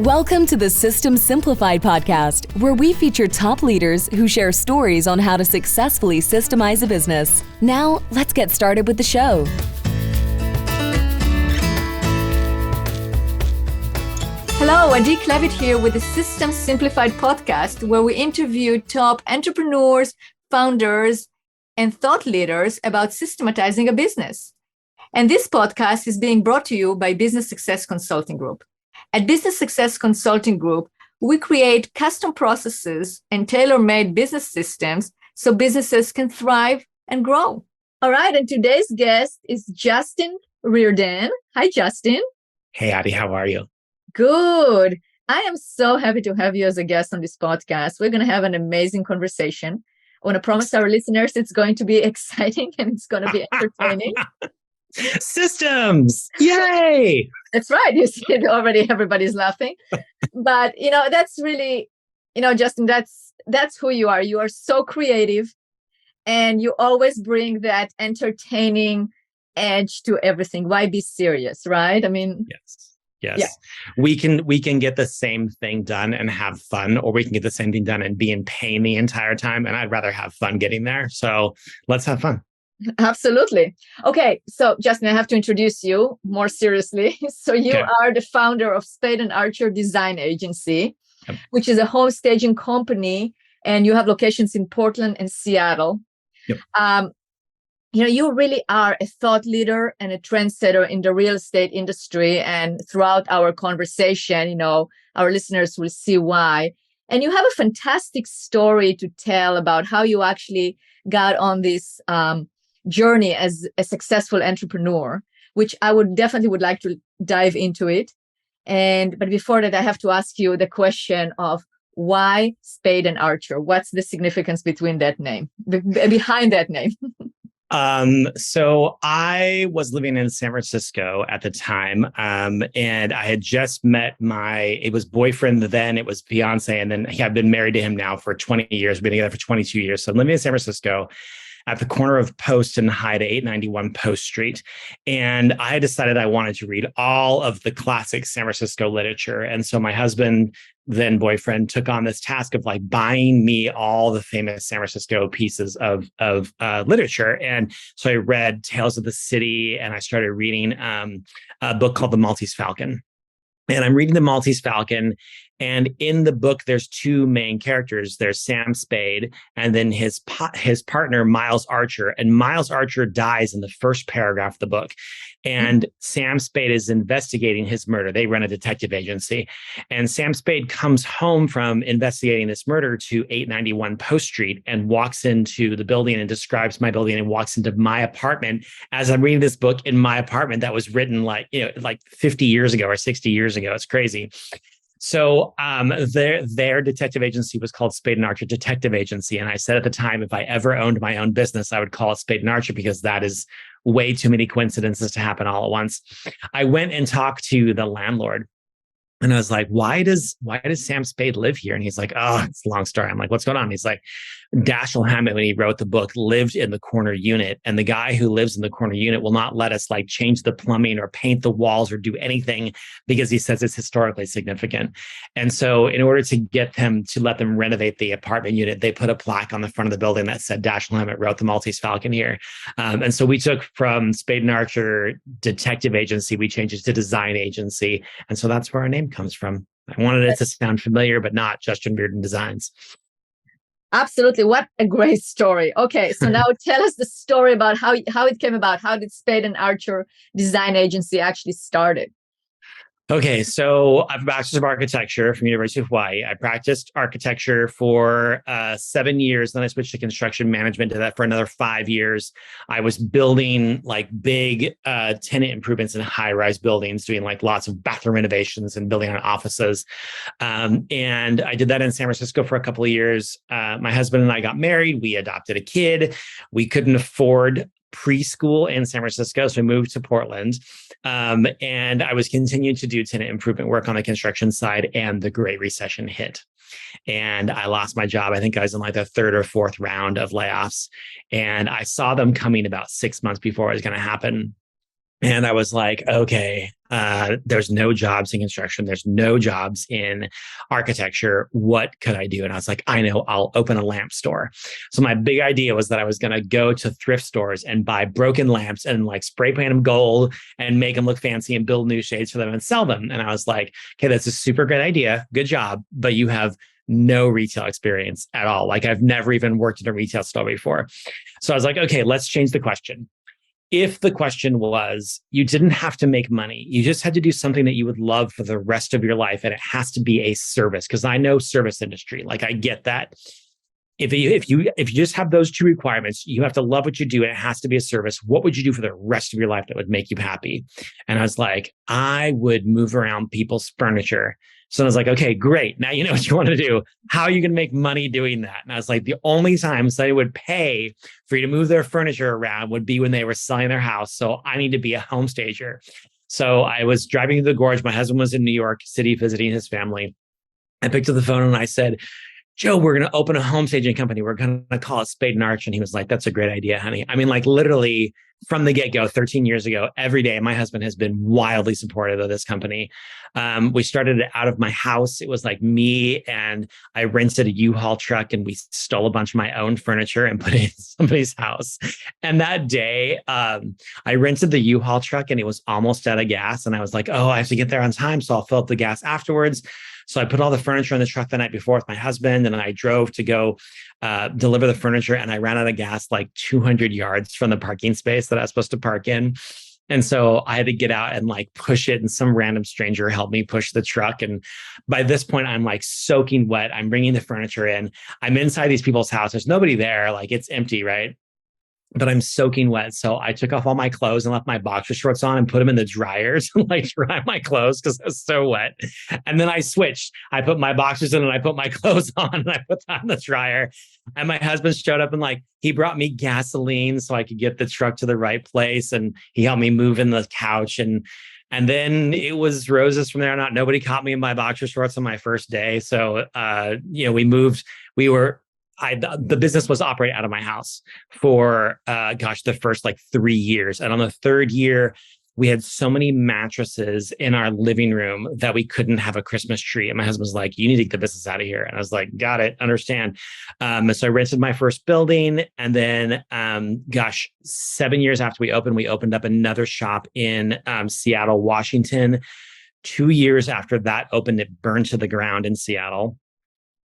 Welcome to the System Simplified podcast, where we feature top leaders who share stories on how to successfully systemize a business. Now, let's get started with the show. Hello, Adi Klevit here with the System Simplified podcast, where we interview top entrepreneurs, founders, and thought leaders about systematizing a business. And this podcast is being brought to you by Business Success Consulting Group. At Business Success Consulting Group, we create custom processes and tailor-made business systems so businesses can thrive and grow. All right, and today's guest is Justin Riordan. Hi, Justin. Hey, Adi, how are you? Good. I am so happy to have you as a guest on this podcast. We're going to have an amazing conversation. I want to promise our listeners it's going to be exciting and it's going to be entertaining. Systems. Yay. That's right. You see it already. Everybody's laughing. But, that's really, Justin, that's who you are. You are so creative and you always bring that entertaining edge to everything. Why be serious, right? I mean, Yes. Yeah. We can get the same thing done and have fun, or we can get the same thing done and be in pain the entire time. And I'd rather have fun getting there. So let's have fun. Absolutely. Okay. So Justin, I have to introduce you more seriously. So you are the founder of Spade and Archer Design Agency, which is a home staging company, and you have locations in Portland and Seattle. Yep. You really are a thought leader and a trendsetter in the real estate industry. And throughout our conversation, our listeners will see why. And you have a fantastic story to tell about how you actually got on this journey as a successful entrepreneur, which I would like to dive into it. But before that, I have to ask you the question of why Spade and Archer? What's the significance between that name, behind that name? So I was living in San Francisco at the time, and I had just met it was boyfriend then, it was fiance, and then I've been married to him now for 20 years. We've been together for 22 years. So I'm living in San Francisco at the corner of Post and Hyde, 891 Post Street. And I decided I wanted to read all of the classic San Francisco literature. And so my husband, then boyfriend, took on this task of buying me all the famous San Francisco pieces of literature. And so I read Tales of the City, and I started reading a book called The Maltese Falcon. And I'm reading The Maltese Falcon. And in the book, there's two main characters. There's Sam Spade and then his partner, Miles Archer. And Miles Archer dies in the first paragraph of the book. And Sam Spade is investigating his murder. They run a detective agency. And Sam Spade comes home from investigating this murder to 891 Post Street and walks into the building and describes my building and walks into my apartment as I'm reading this book in my apartment that was written like 50 years ago or 60 years ago. It's crazy. So their detective agency was called Spade and Archer Detective Agency. And I said at the time, if I ever owned my own business, I would call it Spade and Archer, because that is way too many coincidences to happen all at once. I went and talked to the landlord. And I was like, why does Sam Spade live here? And he's like, oh, it's a long story. I'm like, what's going on? He's like, Dashiell Hammett, when he wrote the book, lived in the corner unit. And the guy who lives in the corner unit will not let us change the plumbing or paint the walls or do anything, because he says it's historically significant. And so in order to get them to let them renovate the apartment unit, they put a plaque on the front of the building that said Dashiell Hammett wrote The Maltese Falcon here. And so we took from Spade and Archer Detective Agency, we changed it to Design Agency. And so that's where our name comes from. I wanted it to sound familiar, but not Justin Riordan Designs. Absolutely. What a great story. Okay, so now tell us the story about how it came about. How did Spade and Archer Design Agency actually started? Okay, so I have a bachelor's of architecture from University of Hawaii. I practiced architecture for 7 years. Then I switched to construction management, did that for another 5 years. I was building big tenant improvements in high-rise buildings, doing lots of bathroom renovations and building on offices. And I did that in San Francisco for a couple of years. My husband and I got married. We adopted a kid. We couldn't afford preschool in San Francisco, so we moved to Portland. And I was continuing to do tenant improvement work on the construction side, and the Great Recession hit. And I lost my job. I think I was in the third or fourth round of layoffs. And I saw them coming about 6 months before it was going to happen. And I was like, okay, There's no jobs in construction. There's no jobs in architecture. What could I do? And I was like, I know, I'll open a lamp store. So my big idea was that I was going to go to thrift stores and buy broken lamps and like spray paint them gold and make them look fancy and build new shades for them and sell them. And I was like, okay, that's a super great idea. Good job. But you have no retail experience at all. Like I've never even worked in a retail store before. So I was like, okay, let's change the question. If the question was, you didn't have to make money, you just had to do something that you would love for the rest of your life, and it has to be a service, because I know service industry, like I get that. If you just have those two requirements, you have to love what you do and it has to be a service. What would you do for the rest of your life that would make you happy? And I was like, I would move around people's furniture. So I was like, okay, great. Now you know what you want to do. How are you going to make money doing that? And I was like, the only time somebody would pay for you to move their furniture around would be when they were selling their house. So I need to be a home stager. So I was driving through the gorge. My husband was in New York City visiting his family. I picked up the phone and I said, Joe, we're going to open a home staging company. We're going to call it Spade and Archer. And he was like, that's a great idea, honey. I mean, like literally from the get-go, 13 years ago, every day, my husband has been wildly supportive of this company. We started it out of my house. It was like me and I rented a U-Haul truck and we stole a bunch of my own furniture and put it in somebody's house. And that day, I rented the U-Haul truck and it was almost out of gas. And I was like, oh, I have to get there on time. So I'll fill up the gas afterwards. So I put all the furniture in the truck the night before with my husband, and I drove to go deliver the furniture, and I ran out of gas like 200 yards from the parking space that I was supposed to park in. And so I had to get out and like push it, and some random stranger helped me push the truck. And by this point, I'm like soaking wet. I'm bringing the furniture in. I'm inside these people's house. There's nobody there. Like it's empty, right? But I'm soaking wet. So I took off all my clothes and left my boxer shorts on and put them in the dryers and like dry my clothes because I was so wet. And then I switched. I put my boxers in and I put my clothes on and I put that in the dryer. And my husband showed up and like, he brought me gasoline so I could get the truck to the right place. And he helped me move in the couch. And then it was roses from there on out. Nobody caught me in my boxer shorts on my first day. So, we moved, the business was operating out of my house for, the first like 3 years. And on the third year, we had so many mattresses in our living room that we couldn't have a Christmas tree. And my husband was like, you need to get the business out of here. And I was like, got it, understand. So I rented my first building. And then, 7 years after we opened up another shop in Seattle, Washington. 2 years after that opened, it burned to the ground in Seattle.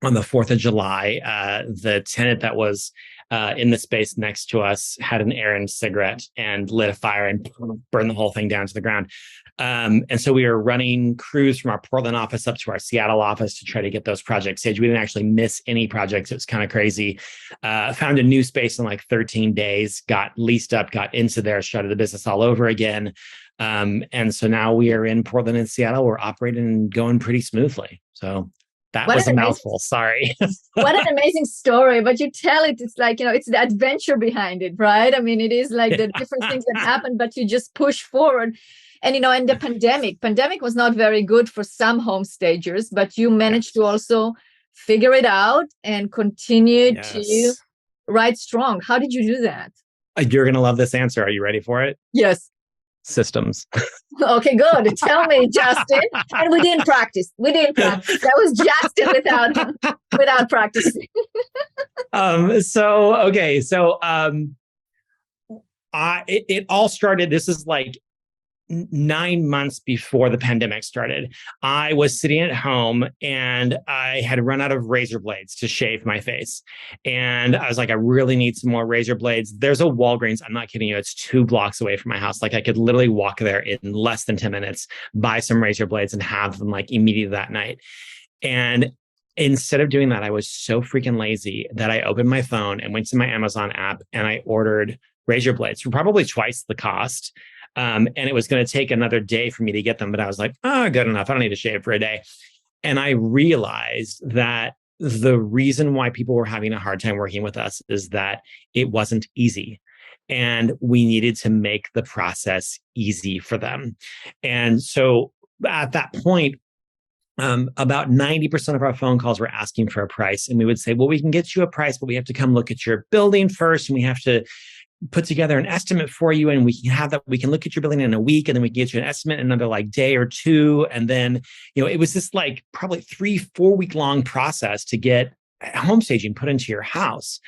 On the 4th of July, the tenant that was in the space next to us had an errand cigarette and lit a fire and burned the whole thing down to the ground. And so we were running crews from our Portland office up to our Seattle office to try to get those projects staged. We didn't actually miss any projects. It was kind of crazy. Found a new space in like 13 days, got leased up, got into there, started the business all over again. And so now we are in Portland and Seattle. We're operating and going pretty smoothly. So that was a mouthful. Sorry. What an amazing story. But you tell it, it's like, it's the adventure behind it, right? I mean, it is like the different things that happen, but you just push forward. And, and the pandemic was not very good for some home stagers, but you managed to also figure it out and continue to ride strong. How did you do that? You're going to love this answer. Are you ready for it? Yes. Systems. Okay, good. Tell me, Justin. And we didn't practice. That was Justin without practicing. It all started. This is like 9 months before the pandemic started. I was sitting at home and I had run out of razor blades to shave my face. And I was like, I really need some more razor blades. There's a Walgreens. I'm not kidding you. It's 2 blocks away from my house. Like I could literally walk there in less than 10 minutes, buy some razor blades and have them like immediately that night. And instead of doing that, I was so freaking lazy that I opened my phone and went to my Amazon app and I ordered razor blades for probably twice the cost. And it was going to take another day for me to get them. But I was like, good enough. I don't need to shave for a day. And I realized that the reason why people were having a hard time working with us is that it wasn't easy. And we needed to make the process easy for them. And so at that point, about 90% of our phone calls were asking for a price. And we would say, well, we can get you a price, but we have to come look at your building first. And we have to put together an estimate for you, and we can have that. We can look at your billing in a week, and then we can get you an estimate in another like day or two. And then, it was this like probably 3-4 week long process to get home staging put into your house.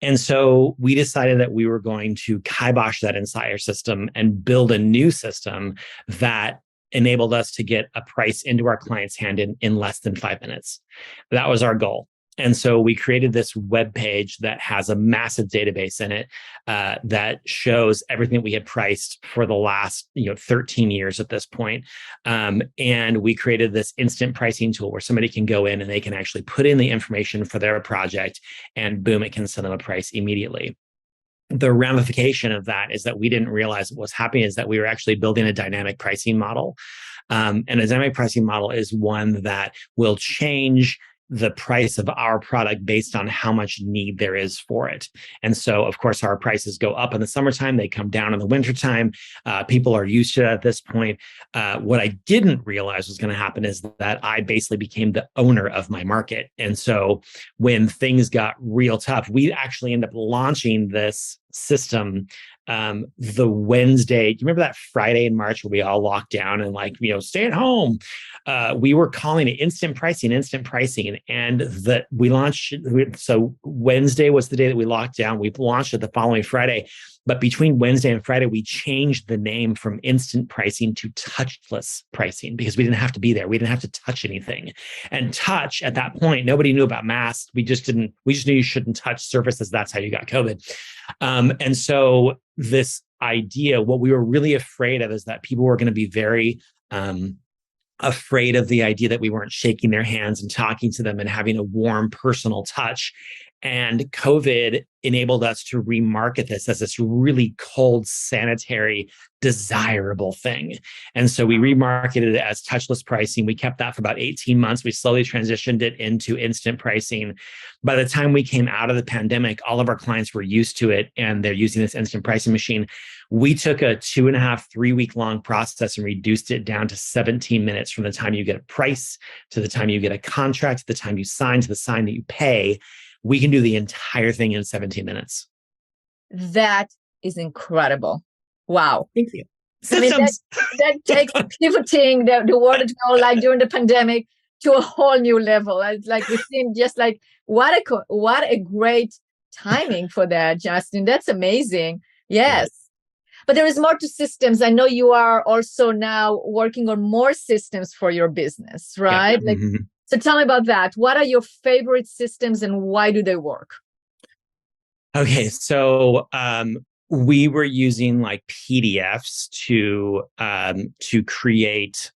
And so we decided that we were going to kibosh that entire system and build a new system that enabled us to get a price into our client's hand in less than 5 minutes. That was our goal. And so we created this web page that has a massive database in it that shows everything we had priced for the last 13 years at this point. And we created this instant pricing tool where somebody can go in and they can actually put in the information for their project, and boom, it can send them a price immediately. The ramification of that is that we didn't realize what was happening is that we were actually building a dynamic pricing model. And a dynamic pricing model is one that will change the price of our product based on how much need there is for it. And so, of course, our prices go up in the summertime. They come down in the wintertime. People are used to it at this point. What I didn't realize was going to happen is that I basically became the owner of my market. And so when things got real tough, we actually ended up launching this system the Wednesday. Do you remember that Friday in March where we all locked down and stay at home? We were calling it instant pricing, and that we launched. So Wednesday was the day that we locked down. We launched it the following Friday, but between Wednesday and Friday, we changed the name from instant pricing to touchless pricing because we didn't have to be there. We didn't have to touch anything. And touch at that point, nobody knew about masks. We just knew you shouldn't touch surfaces. That's how you got COVID. And so this idea, what we were really afraid of is that people were going to be very afraid of the idea that we weren't shaking their hands and talking to them and having a warm personal touch. And COVID enabled us to remarket this as this really cold, sanitary, desirable thing. And so we remarketed it as touchless pricing. We kept that for about 18 months. We slowly transitioned it into instant pricing. By the time we came out of the pandemic, all of our clients were used to it and they're using this instant pricing machine. We took a 2.5-3 week long process and reduced it down to 17 minutes from the time you get a price to the time you get a contract, to the time you sign, to the sign that you pay. We can do the entire thing in 17 minutes. That is incredible. Wow. Thank you. I mean, that takes pivoting the world during the pandemic to a whole new level. It's like we seem just like what a great timing for that, Justin. That's amazing. Yes. But there is more to systems. I know you are also now working on more systems for your business, right? Yeah. So tell me about that. What are your favorite systems and why do they work? Okay, so we were using like PDFs to create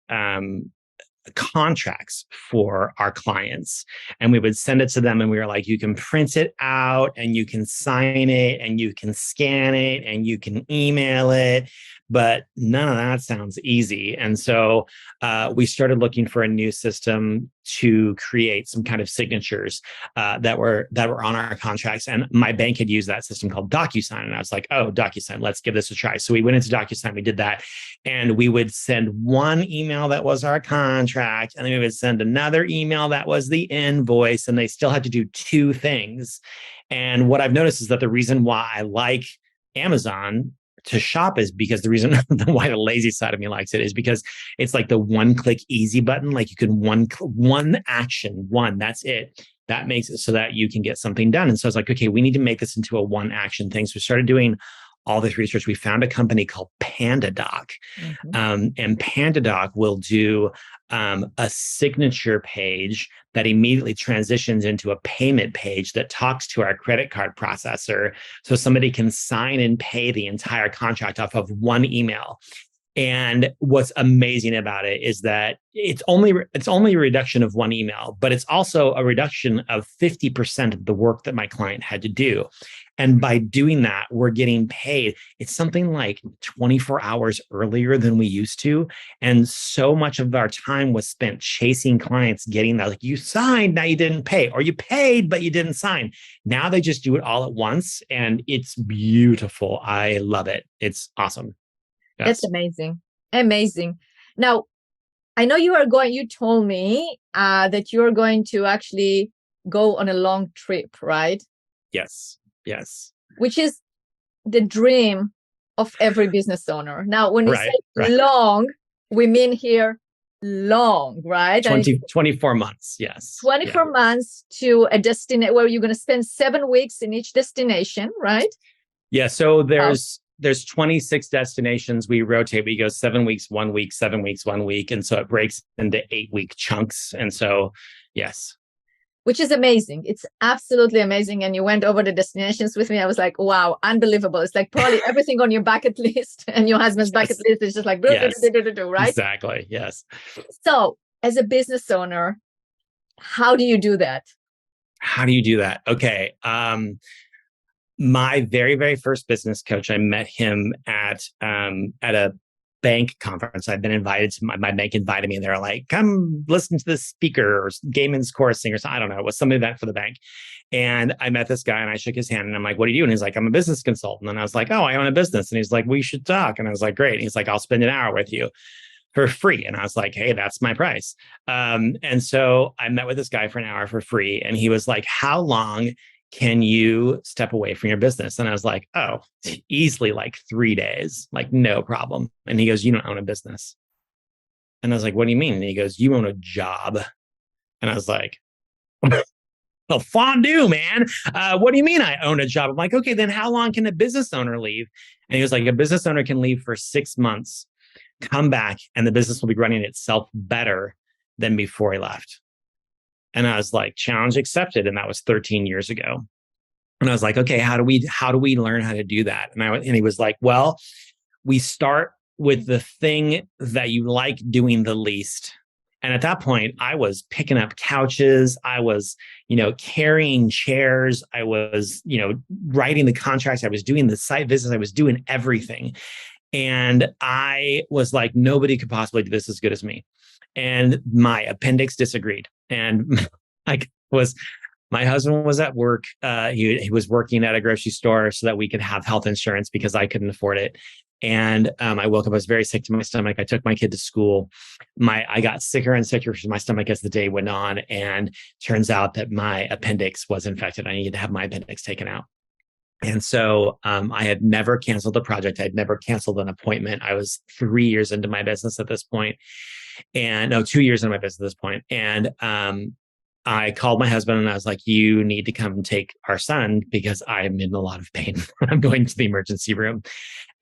contracts for our clients, and we would send it to them, and we were like, you can print it out and you can sign it and you can scan it and you can email it, but none of that sounds easy. And so we started looking for a new system to create some kind of signatures that were on our contracts. And my bank had used that system called DocuSign. And I was like, oh, DocuSign, let's give this a try. So we went into DocuSign, we did that. And we would send one email that was our contract, and then we would send another email that was the invoice, and they still had to do two things. And what I've noticed is that the reason why I like Amazon to shop is because the reason why the lazy side of me likes it is because it's like the one-click easy button. Like you can one action, that's it. That makes it so that you can get something done. And so I was like, okay, we need to make this into a one action thing. So we started doing all this research. We found a company called PandaDoc. And PandaDoc will do a signature page that immediately transitions into a payment page that talks to our credit card processor. So somebody can sign and pay the entire contract off of one email. And what's amazing about it is that it's only a reduction of one email, but it's also a reduction of 50% of the work that my client had to do. And by doing that, we're getting paid. It's something like 24 hours earlier than we used to. And so much of our time was spent chasing clients, getting that, like, you signed, now you didn't pay, or you paid, but you didn't sign. Now they just do it all at once. And it's beautiful. I love it. It's awesome. Yes. That's amazing. Amazing. Now, I know you told me that you're going to actually go on a long trip, right? Yes. Yes. Which is the dream of every business owner. Now, when we say Right. long, we mean here long, right? 24 months. Yes. 24 months to a destination where you're going to spend 7 weeks in each destination, right? Yeah. So there's 26 destinations. We rotate. We go 7 weeks, 1 week, 7 weeks, 1 week. And so it breaks into 8-week chunks. And so, yes. Which is amazing. It's absolutely amazing. And you went over the destinations with me. I was like, wow, unbelievable. It's like probably everything on your bucket list and your husband's bucket list is just like, right? Exactly. Yes. So as a business owner, how do you do that? Okay. My very, very first business coach, I met him at a bank conference. I'd been invited to my bank invited me, and they're like, come listen to this speaker or Gaiman's chorusing or something. I don't know. It was some event for the bank. And I met this guy and I shook his hand and I'm like, what do you do? And he's like, I'm a business consultant. And I was like, oh, I own a business. And he's like, we should talk. And I was like, great. And he's like, I'll spend an hour with you for free. And I was like, hey, that's my price. And so I met with this guy for an hour for free. And he was like, how long can you step away from your business? And I was like, oh, easily like 3 days, like no problem. And he goes, you don't own a business. And I was like, what do you mean? And he goes, you own a job. And I was like, well, fondue, man. What do you mean I own a job? I'm like, okay, then how long can a business owner leave? And he was like, a business owner can leave for 6 months, come back, and the business will be running itself better than before he left. And I was like, challenge accepted. And that was 13 years ago. And I was like, okay, how do we learn how to do that? And he was like, well, we start with the thing that you like doing the least. And at that point, I was picking up couches. I was, carrying chairs. I was, writing the contracts. I was doing the site visits. I was doing everything. And I was like, nobody could possibly do this as good as me. And my appendix disagreed. And my husband was at work. He was working at a grocery store so that we could have health insurance because I couldn't afford it. And I woke up, I was very sick to my stomach. I took my kid to school. I got sicker and sicker to my stomach as the day went on. And turns out that my appendix was infected. I needed to have my appendix taken out. And so I had never canceled a project. I had never canceled an appointment. I was 3 years into my business at this point. 2 years into my business at this point. And I called my husband and I was like, you need to come take our son because I'm in a lot of pain. I'm going to the emergency room.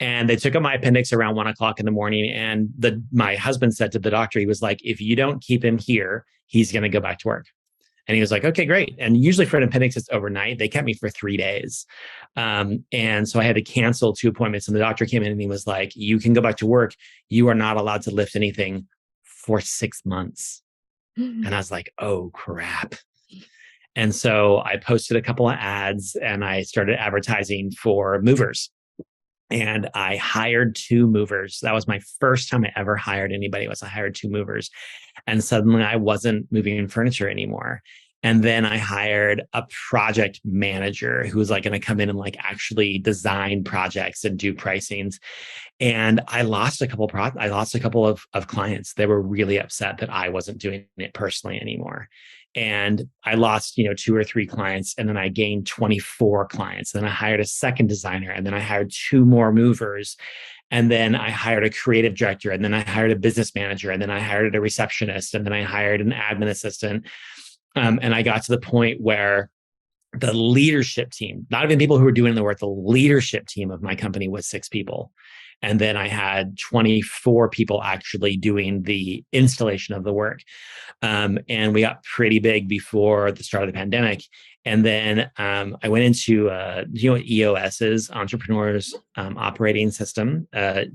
And they took out my appendix around 1 o'clock in the morning. And my husband said to the doctor, he was like, if you don't keep him here, he's going to go back to work. And he was like, okay, great. And usually for an appendix, it's overnight. They kept me for 3 days. And so I had to cancel 2 appointments. And the doctor came in and he was like, you can go back to work. You are not allowed to lift anything for 6 months. And I was like, oh, crap. And so I posted a couple of ads and I started advertising for movers. And I hired 2 movers. That was my first time I ever hired anybody. I hired 2 movers. And suddenly I wasn't moving furniture anymore. And then I hired a project manager who was like going to come in and like actually design projects and do pricings. And I lost a couple of clients. They were really upset that I wasn't doing it personally anymore. And I lost, 2 or 3 clients. And then I gained 24 clients. Then I hired a second designer. And then I hired 2 more movers. And then I hired a creative director. And then I hired a business manager. And then I hired a receptionist. And then I hired an admin assistant. And I got to the point where the leadership team, not even people who were doing the work, the leadership team of my company was 6 people. And then I had 24 people actually doing the installation of the work. And we got pretty big before the start of the pandemic. And then I went into, what EOS is, Entrepreneurs Operating System,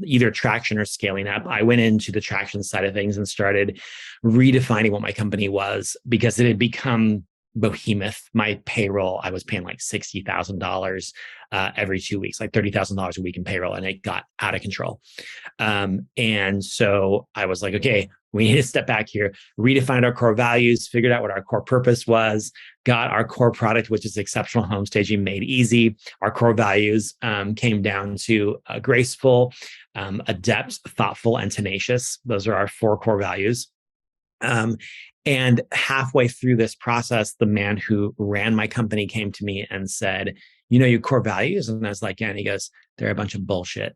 either traction or scaling up. I went into the traction side of things and started redefining what my company was because it had become behemoth. My payroll, I was paying like $60,000 every 2 weeks, like $30,000 a week in payroll, and it got out of control. And so I was like, okay, we need to step back here, redefined our core values, figured out what our core purpose was, got our core product, which is exceptional home staging, made easy. Our core values came down to graceful, adept, thoughtful, and tenacious. Those are our 4 core values. Um, and halfway through this process, the man who ran my company came to me and said, you know, your core values? And I was like, yeah. And he goes, they're a bunch of bullshit.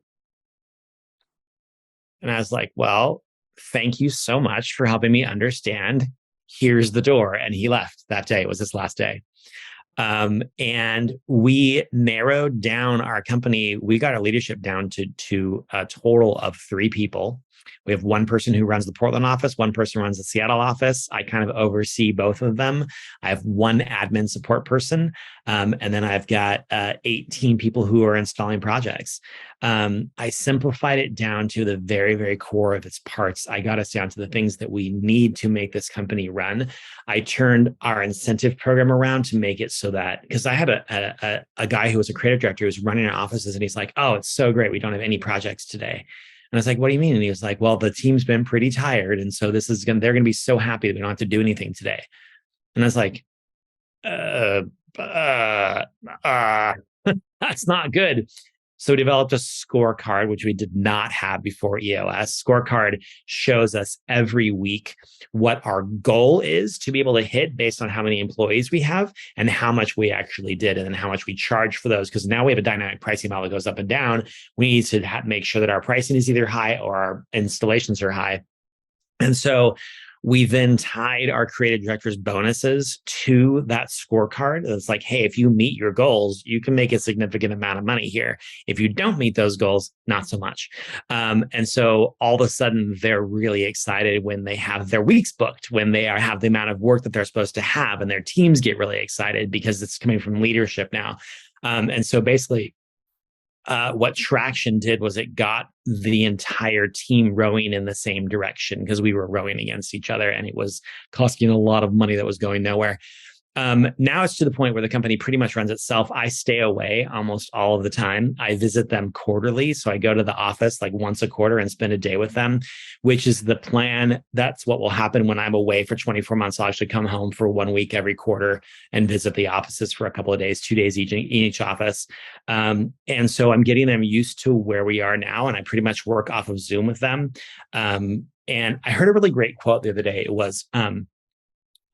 And I was like, well, thank you so much for helping me understand. Here's the door. And he left that day. It was his last day. And we narrowed down our company. We got our leadership down to a total of 3 people. We have one person who runs the Portland office, one person runs the Seattle office. I kind of oversee both of them. I have one admin support person. And then I've got 18 people who are installing projects. I simplified it down to the very, very core of its parts. I got us down to the things that we need to make this company run. I turned our incentive program around to make it so that, because I had a guy who was a creative director who was running our offices, and he's like, oh, it's so great. We don't have any projects today. And I was like, what do you mean? And he was like, well, the team's been pretty tired. And so they're going to be so happy that we don't have to do anything today. And I was like, that's not good. So we developed a scorecard, which we did not have before EOS. Scorecard shows us every week what our goal is to be able to hit based on how many employees we have and how much we actually did, and then how much we charge for those. Because now we have a dynamic pricing model that goes up and down. We need to make sure that our pricing is either high or our installations are high. And so we then tied our creative directors' bonuses to that scorecard. It's like, hey, if you meet your goals, you can make a significant amount of money here. If you don't meet those goals, not so much. And so all of a sudden, they're really excited when they have their weeks booked, when they have the amount of work that they're supposed to have, and their teams get really excited because it's coming from leadership now. And so basically, what Traction did was it got the entire team rowing in the same direction, because we were rowing against each other, and it was costing a lot of money that was going nowhere. Now it's to the point where the company pretty much runs itself. I stay away almost all of the time. I visit them quarterly. So I go to the office like once a quarter and spend a day with them, which is the plan. That's what will happen when I'm away for 24 months. I'll actually come home for 1 week every quarter and visit the offices for a couple of days, 2 days each in each office. And so I'm getting them used to where we are now. And I pretty much work off of Zoom with them. And I heard a really great quote the other day. It was,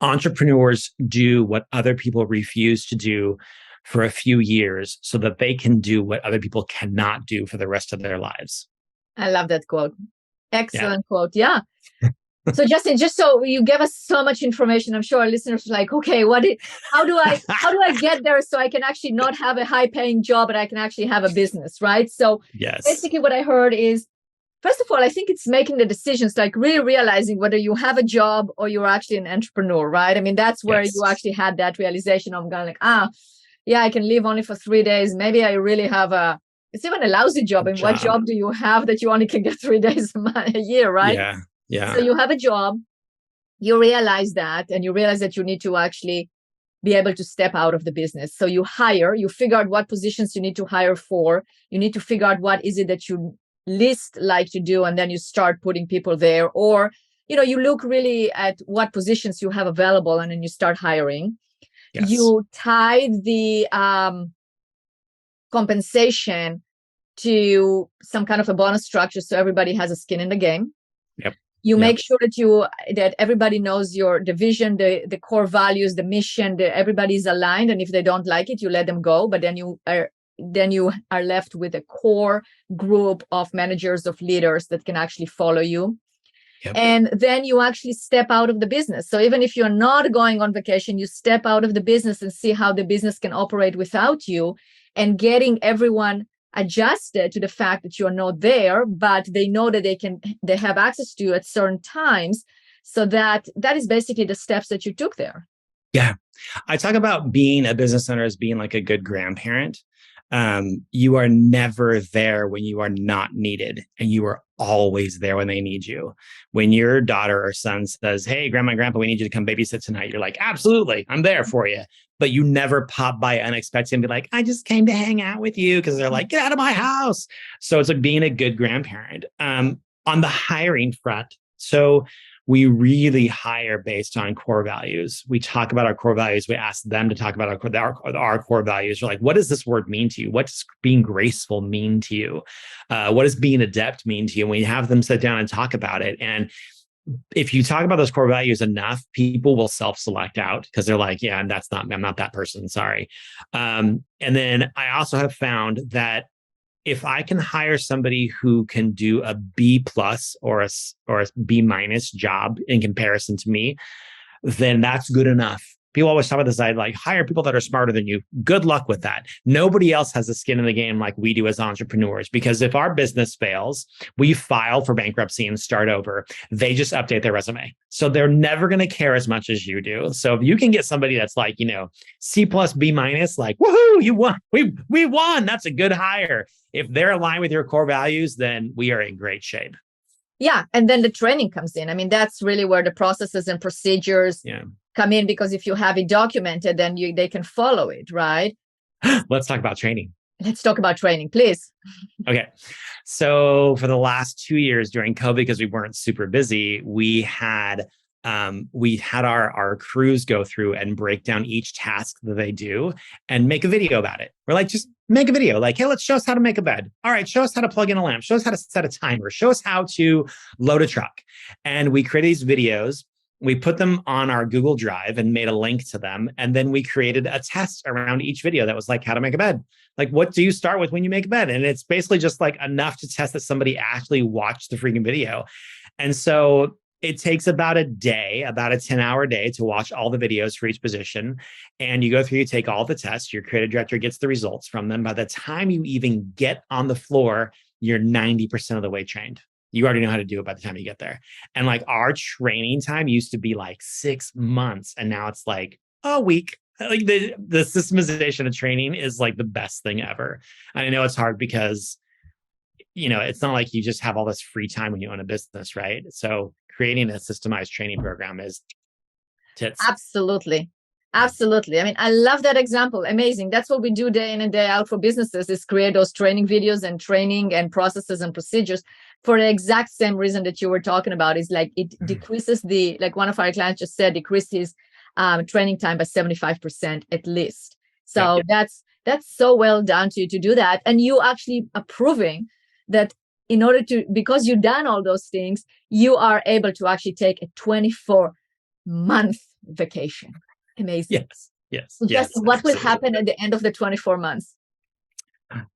entrepreneurs do what other people refuse to do for a few years so that they can do what other people cannot do for the rest of their lives. I love that quote. Excellent quote. Yeah. So Justin, just so you gave us so much information, I'm sure our listeners are like, okay, how do I get there so I can actually not have a high paying job, but I can actually have a business, right? So basically what I heard is, first of all, I think it's making the decisions, like really realizing whether you have a job or you're actually an entrepreneur, right? I mean, that's where you actually had that realization of going like, I can live only for 3 days. Maybe I really have it's even a lousy job. And what job do you have that you only can get 3 days a year, right? Yeah. So you have a job, you realize that, and you realize that you need to actually be able to step out of the business. So you figure out what positions you need to hire for. You need to figure out what is it that you least like to do, and then you start putting people there. Or you look really at what positions you have available, and then you start hiring. You tie the compensation to some kind of a bonus structure, so everybody has a skin in the game. You make sure that everybody knows the vision, the core values, the mission, everybody's aligned, and if they don't like it, you let them go. But then you are left with a core group of managers, of leaders that can actually follow you. And then you actually step out of the business. So even if you're not going on vacation, you step out of the business and see how the business can operate without you, and getting everyone adjusted to the fact that you're not there, but they know that they have access to you at certain times. So that is basically the steps that you took there. Yeah. I talk about being a business owner as being like a good grandparent. You are never there when you are not needed, and you are always there when they need you. When your daughter or son says, hey, grandma and grandpa, we need you to come babysit tonight, you're like, absolutely, I'm there for you. But you never pop by unexpected and be like, I just came to hang out with you, because they're like, get out of my house. So it's like being a good grandparent. On the hiring front, so we really hire based on core values. We talk about our core values. We ask them to talk about our core values. We're like, what does this word mean to you? What does being graceful mean to you? What does being adept mean to you? And we have them sit down and talk about it. And if you talk about those core values enough, people will self-select out because they're like, yeah, I'm not that person. Sorry. And then I also have found that if I can hire somebody who can do a B plus or a B minus job in comparison to me, then that's good enough. People always talk about this. I like hire people that are smarter than you. Good luck with that. Nobody else has a skin in the game like we do as entrepreneurs, because if our business fails, we file for bankruptcy and start over. They just update their resume. So they're never going to care as much as you do. So if you can get somebody that's like, C plus B minus, like, woohoo, you won. We won. That's a good hire. If they're aligned with your core values, then we are in great shape. Yeah. And then the training comes in. I mean, that's really where the processes and procedures come in, because if you have it documented, then they can follow it, right? Let's talk about training. Let's talk about training, please. Okay. So for the last 2 years during COVID, because we weren't super busy, we had our crews go through and break down each task that they do and make a video about it. We're like, just make a video. Like, hey, let's show us how to make a bed. All right, show us how to plug in a lamp. Show us how to set a timer. Show us how to load a truck. And we created these videos. We put them on our Google Drive and made a link to them. And then we created a test around each video that was like, how to make a bed. Like, what do you start with when you make a bed? And it's basically just like enough to test that somebody actually watched the freaking video. And so it takes about a 10-hour day to watch all the videos for each position. And you go through, you take all the tests, your creative director gets the results from them. By the time you even get on the floor, you're 90% of the way trained. You already know how to do it by the time you get there. And like our training time used to be like 6 months. And now it's like a week. Like the systemization of training is like the best thing ever. And I know it's hard because, it's not like you just have all this free time when you own a business, right? So creating a systemized training program is tits. Absolutely. Absolutely. I mean, I love that example. Amazing. That's what we do day in and day out for businesses, is create those training videos and training and processes and procedures for the exact same reason that you were talking about. Is like it decreases like one of our clients just said, decreases training time by 75% at least. So that's so well done to do that. And you actually are proving that because you've done all those things, you are able to actually take a 24-month vacation. Amazing. Yes. So Justin, what will happen at the end of the 24 months?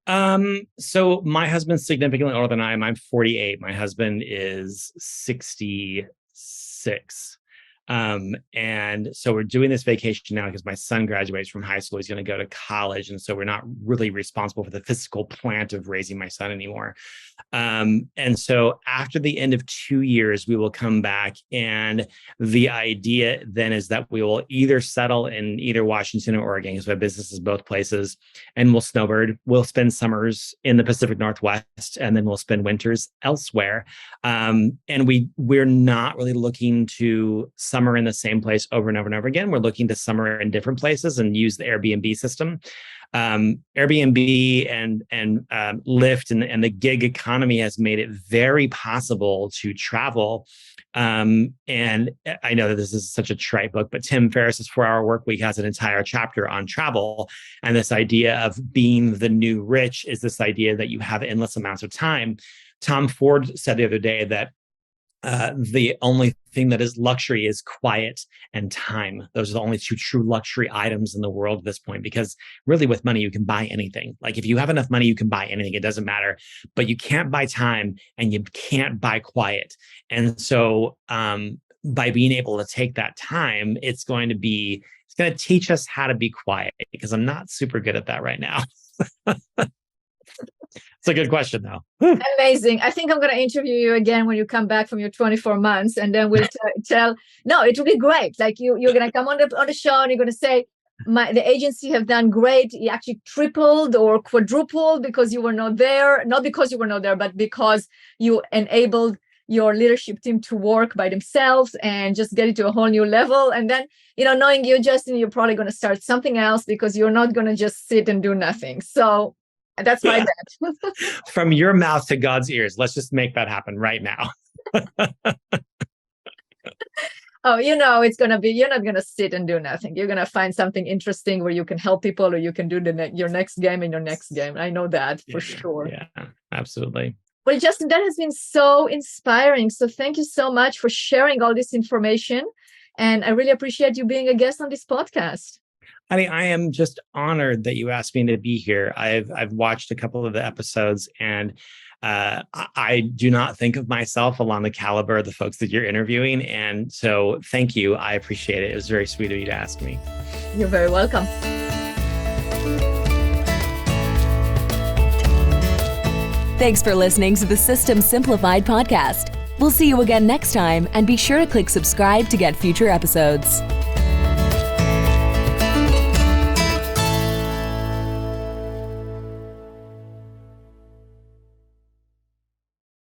So my husband's significantly older than I am. I'm 48. My husband is 66. And so we're doing this vacation now because my son graduates from high school. He's going to go to college. And so we're not really responsible for the physical plant of raising my son anymore. And so after the end of 2 years, we will come back. And the idea then is that we will either settle in either Washington or Oregon, because my business is both places, and we'll snowbird. We'll spend summers in the Pacific Northwest, and then we'll spend winters elsewhere. And we're not really looking to summer in the same place over and over and over again. We're looking to summer in different places and use the Airbnb system. Airbnb and Lyft and the gig economy has made it very possible to travel. And I know that this is such a trite book, but Tim Ferriss's 4-Hour Workweek has an entire chapter on travel. And this idea of being the new rich is this idea that you have endless amounts of time. Tom Ford said the other day that the only thing that is luxury is quiet and time. Those are the only two true luxury items in the world at this point, because really with money, you can buy anything. Like if you have enough money, you can buy anything. It doesn't matter, but you can't buy time and you can't buy quiet. And so by being able to take that time, it's going to teach us how to be quiet, because I'm not super good at that right now. It's a good question, though. Amazing. I think I'm going to interview you again when you come back from your 24 months, and then we'll tell. No, it will be great. Like you're going to come on the show, and you're going to say, the agency have done great. You actually tripled or quadrupled because you were not there. Not because you were not there, but because you enabled your leadership team to work by themselves and just get it to a whole new level. And then, knowing you, Justin, you're probably going to start something else, because you're not going to just sit and do nothing. So that's my bet. From your mouth to God's ears. Let's just make that happen right now. Oh, it's going to be, you're not going to sit and do nothing. You're going to find something interesting where you can help people, or you can do your next game in your next game. I know that for sure. Yeah, absolutely. Well, Justin, that has been so inspiring. So thank you so much for sharing all this information. And I really appreciate you being a guest on this podcast. Honey, I am just honored that you asked me to be here. I've watched a couple of the episodes, and I do not think of myself along the caliber of the folks that you're interviewing. And so thank you. I appreciate it. It was very sweet of you to ask me. You're very welcome. Thanks for listening to the System Simplified podcast. We'll see you again next time, and be sure to click subscribe to get future episodes.